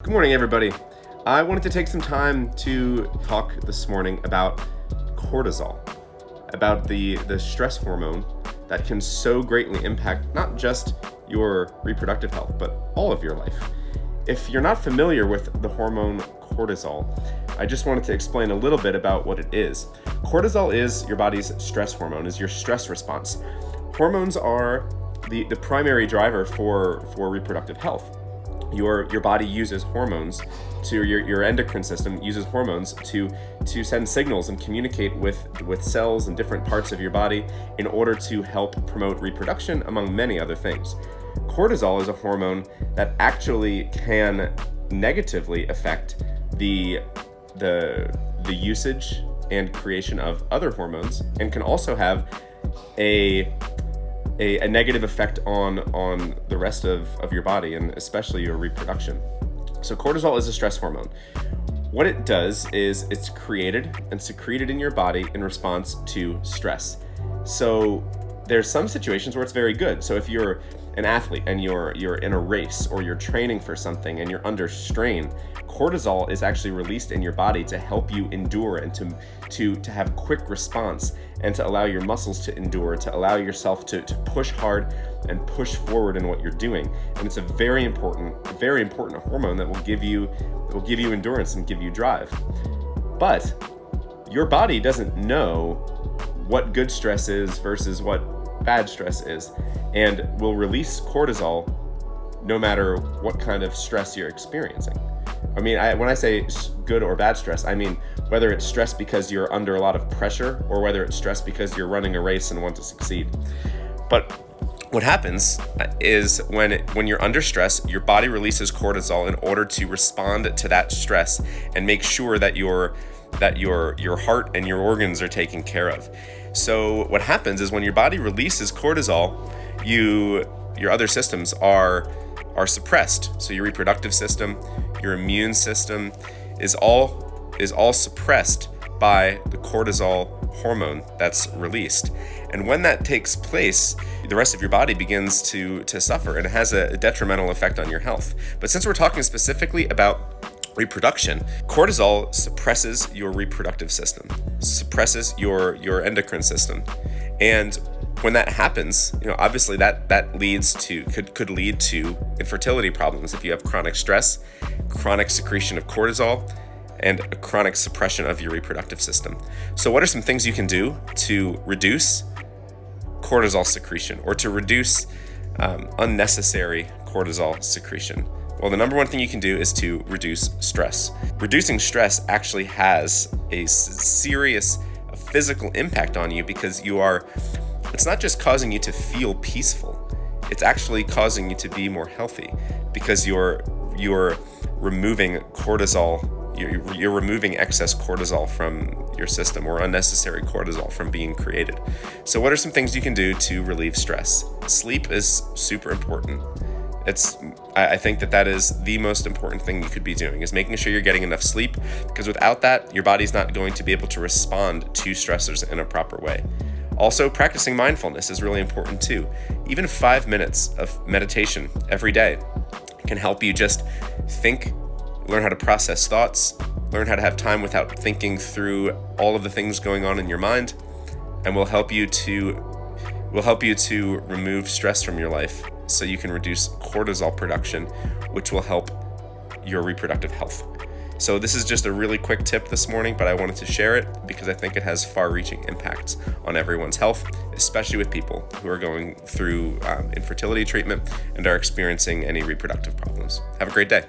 Good morning, everybody. I wanted to take some time to talk this morning about cortisol, about the stress hormone that can so greatly impact not just your reproductive health, but all of your life. If you're not familiar with the hormone cortisol, I just wanted to explain a little bit about what it is. Cortisol is your body's stress hormone, is your stress response. Hormones are the primary driver for reproductive health. Your body uses hormones to your endocrine system uses hormones to send signals and communicate with cells in different parts of your body in order to help promote reproduction, among many other things. Cortisol is a hormone that actually can negatively affect the usage and creation of other hormones, and can also have a negative effect on the rest of your body, and especially your reproduction. So cortisol is a stress hormone. What it does is it's created and secreted in your body in response to stress. So there's some situations where it's very good. So if you're an athlete and you're in a race or you're training for something and you're under strain, cortisol is actually released in your body to help you endure and to have quick response, and to allow your muscles to endure, to allow yourself to push hard and push forward in what you're doing. And it's a very important hormone that will give you endurance and give you drive. But your body doesn't know what good stress is versus what bad stress is, and will release cortisol no matter what kind of stress you're experiencing. I mean, when I say good or bad stress, I mean whether it's stress because you're under a lot of pressure or whether it's stress because you're running a race and want to succeed. But what happens is when you're under stress, your body releases cortisol in order to respond to that stress and make sure that your heart and your organs are taken care of. So what happens is when your body releases cortisol, your other systems are suppressed. So your reproductive system, your immune system is all suppressed by the cortisol hormone that's released. And when that takes place, the rest of your body begins to suffer, and it has a detrimental effect on your health. But since we're talking specifically about reproduction, cortisol suppresses your reproductive system, suppresses your endocrine system. And when that happens, obviously that could lead to infertility problems if you have chronic stress, chronic secretion of cortisol, and a chronic suppression of your reproductive system. So what are some things you can do to reduce cortisol secretion, or to reduce unnecessary cortisol secretion? Well, the number one thing you can do is to reduce stress. Reducing stress actually has a serious physical impact on you, because it's not just causing you to feel peaceful, it's actually causing you to be more healthy, because you're removing cortisol, you're removing excess cortisol from your system, or unnecessary cortisol from being created. So what are some things you can do to relieve stress? Sleep is super important. I think that is the most important thing you could be doing, is making sure you're getting enough sleep, because without that, your body's not going to be able to respond to stressors in a proper way. Also, practicing mindfulness is really important too. Even 5 minutes of meditation every day can help you just think, learn how to process thoughts, learn how to have time without thinking through all of the things going on in your mind, and will help you to remove stress from your life, so you can reduce cortisol production, which will help your reproductive health. So this is just a really quick tip this morning, but I wanted to share it because I think it has far-reaching impacts on everyone's health, especially with people who are going through infertility treatment and are experiencing any reproductive problems. Have a great day.